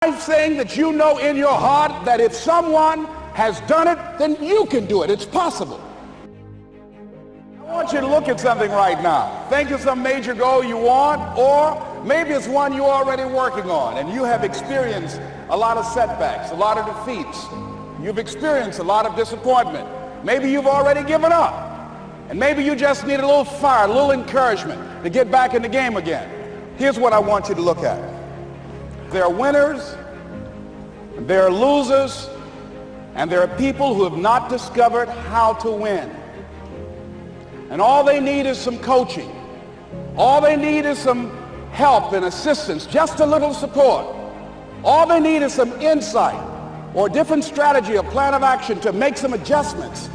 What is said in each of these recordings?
I'm saying that you know in your heart that if someone has done it, then you can do it. It's possible. I want you to look at something right now. Think of some major goal you want, or maybe it's one you're already working on and you have experienced a lot of setbacks, a lot of defeats. You've experienced a lot of disappointment. Maybe you've already given up. And maybe you just need a little fire, a little encouragement to get back in the game again. Here's what I want you to look at. There are winners, there are losers, and there are people who have not discovered how to win. And all they need is some coaching. All they need is some help and assistance, just a little support. All they need is some insight or a different strategy, a plan of action to make some adjustments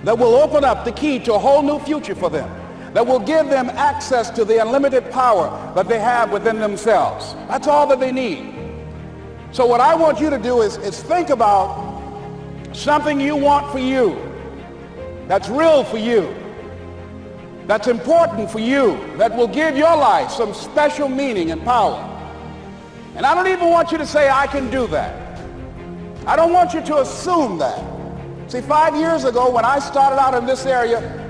that will open up the key to a whole new future for them, that will give them access to the unlimited power that they have within themselves. That's all that they need. So what I want you to do is think about something you want for you, that's real for you, that's important for you, that will give your life some special meaning and power. And I don't even want you to say, I can do that. I don't want you to assume that. See, 5 years ago when I started out in this area,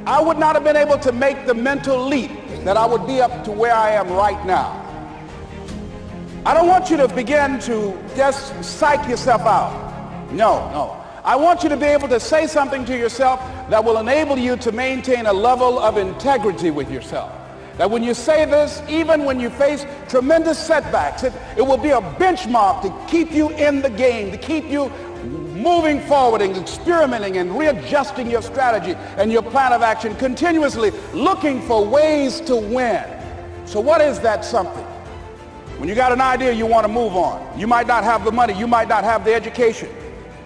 I would not have been able to make the mental leap that I would be up to where I am right now. I don't want you to begin to just psych yourself out. No. I want you to be able to say something to yourself that will enable you to maintain a level of integrity with yourself. That when you say this, even when you face tremendous setbacks, it will be a benchmark to keep you in the game, to keep you moving forward and experimenting and readjusting your strategy and your plan of action, continuously looking for ways to win. So what is that something? When you got an idea you want to move on, you might not have the money, you might not have the education,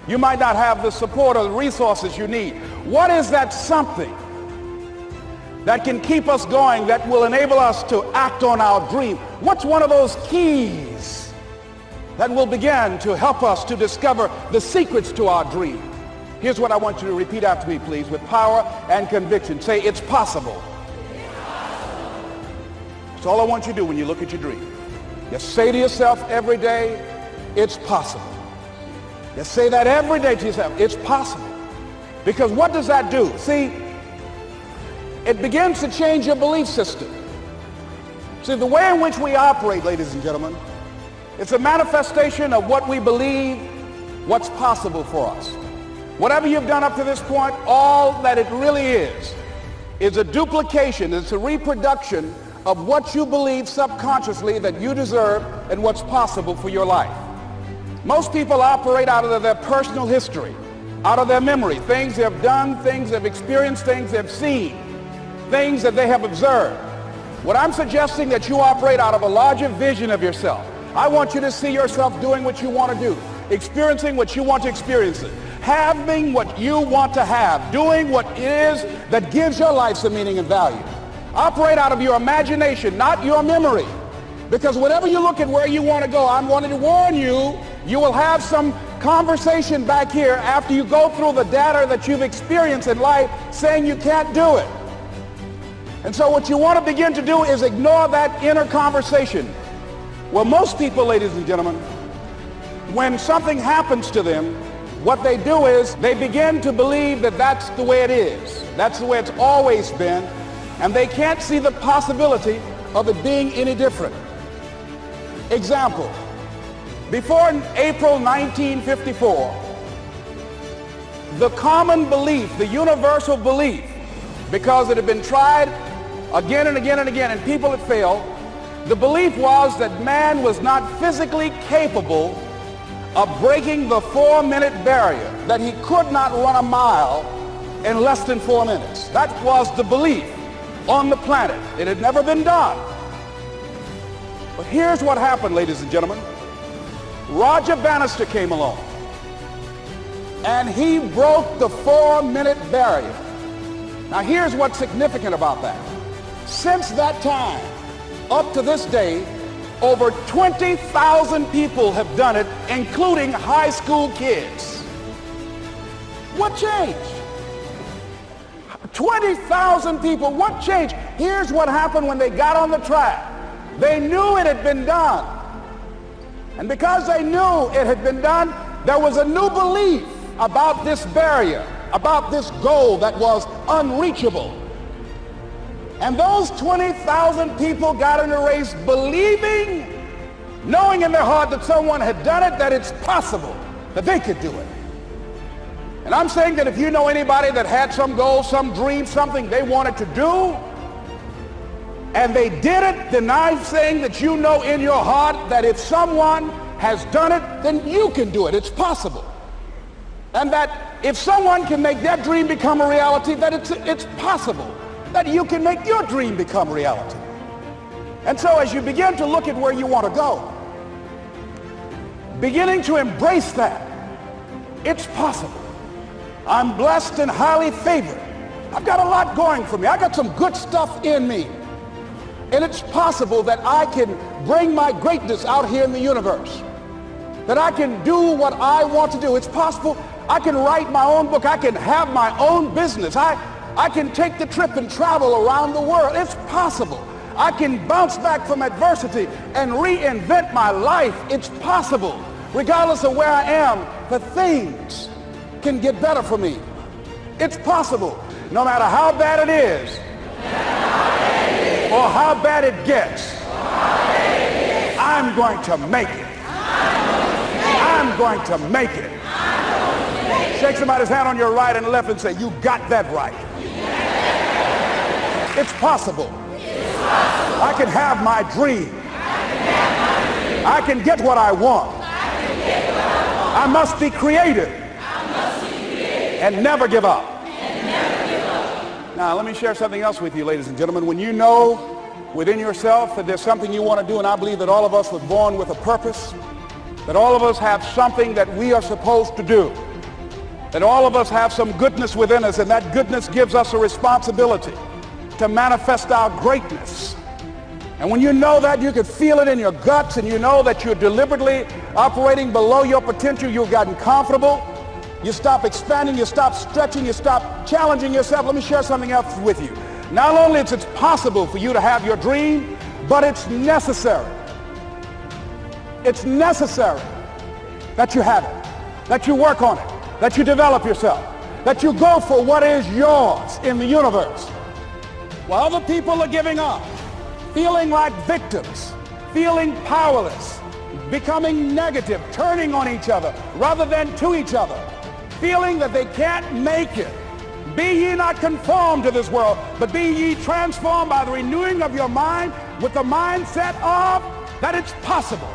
you might not have the support or the resources you need. What is that something that can keep us going, that will enable us to act on our dream? What's one of those keys that will begin to help us to discover the secrets to our dream? Here's what I want you to repeat after me, please, with power and conviction. Say, it's possible. That's all I want you to do when you look at your dream. Just say to yourself every day, it's possible. Just say that every day to yourself, it's possible. Because what does that do? See, it begins to change your belief system. See, the way in which we operate, ladies and gentlemen, it's a manifestation of what we believe, what's possible for us. Whatever you've done up to this point, all that it really is a duplication, it's a reproduction of what you believe subconsciously that you deserve and what's possible for your life. Most people operate out of their personal history, out of their memory, things they have done, things they've experienced, things they've seen, things that they have observed. What I'm suggesting that you operate out of a larger vision of yourself. I want you to see yourself doing what you want to do, experiencing what you want to experience, having what you want to have, doing what it is that gives your life some meaning and value. Operate out of your imagination, not your memory. Because whenever you look at where you want to go, I'm wanting to warn you, you will have some conversation back here after you go through the data that you've experienced in life saying you can't do it. And so what you want to begin to do is ignore that inner conversation. Well, most people, ladies and gentlemen, when something happens to them, what they do is they begin to believe that that's the way it is. That's the way it's always been. And they can't see the possibility of it being any different. Example, before April 1954, the common belief, the universal belief, because it had been tried again and again and again and people had failed, the belief was that man was not physically capable of breaking the 4-minute barrier, that he could not run a mile in less than 4 minutes. That was the belief on the planet. It had never been done. But here's what happened, ladies and gentlemen. Roger Bannister came along and he broke the 4-minute barrier. Now here's what's significant about that. Since that time, up to this day, over 20,000 people have done it, including high school kids. What changed? 20,000 people, what changed? Here's what happened when they got on the track. They knew it had been done. And because they knew it had been done, there was a new belief about this barrier, about this goal that was unreachable. And those 20,000 people got in the race believing, knowing in their heart that someone had done it, that it's possible that they could do it. And I'm saying that if you know anybody that had some goal, some dream, something they wanted to do, and they did it, then I'm saying that you know in your heart that if someone has done it, then you can do it. It's possible. And that if someone can make their dream become a reality, that it's possible that you can make your dream become reality. And so as you begin to look at where you want to go, beginning to embrace that, it's possible. I'm blessed and highly favored. I've got a lot going for me. I got some good stuff in me. And it's possible that I can bring my greatness out here in the universe. That I can do what I want to do. It's possible I can write my own book. I can have my own business. I can take the trip and travel around the world. It's possible. I can bounce back from adversity and reinvent my life. It's possible. Regardless of where I am, the things can get better for me. It's possible. No matter how bad it is, or how bad it gets, I'm going to make it. I'm going to make it. Shake somebody's hand on your right and left and say, you got that right. It's possible. I can have my dream. I can get what I want. I must be creative and never give up. Now, let me share something else with you, ladies and gentlemen. When you know within yourself that there's something you want to do, and I believe that all of us were born with a purpose, that all of us have something that we are supposed to do, that all of us have some goodness within us, and that goodness gives us a responsibility to manifest our greatness. And when you know that, you can feel it in your guts, and you know that you're deliberately operating below your potential, you've gotten comfortable, you stop expanding, you stop stretching, you stop challenging yourself. Let me share something else with you. Not only is it possible for you to have your dream, but it's necessary. It's necessary that you have it, that you work on it, that you develop yourself, that you go for what is yours in the universe. While other people are giving up, feeling like victims, feeling powerless, becoming negative, turning on each other rather than to each other, feeling that they can't make it. Be ye not conformed to this world, but be ye transformed by the renewing of your mind with the mindset of that it's possible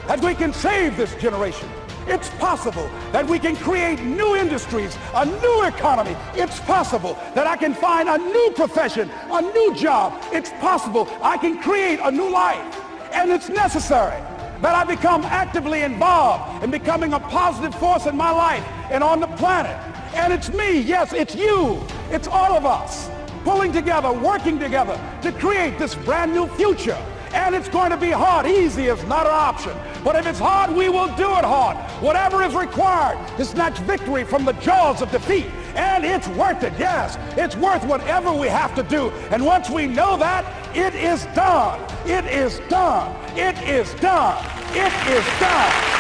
that we can save this generation. It's possible that we can create new industries, a new economy. It's possible that I can find a new profession, a new job. It's possible I can create a new life. And it's necessary that I become actively involved in becoming a positive force in my life and on the planet. And it's me, yes, it's you, it's all of us pulling together, working together to create this brand new future. And it's going to be hard. Easy is not an option. But if it's hard, we will do it hard. Whatever is required to snatch victory from the jaws of defeat. And it's worth it, yes. It's worth whatever we have to do. And once we know that, it is done. It is done. It is done. It is done.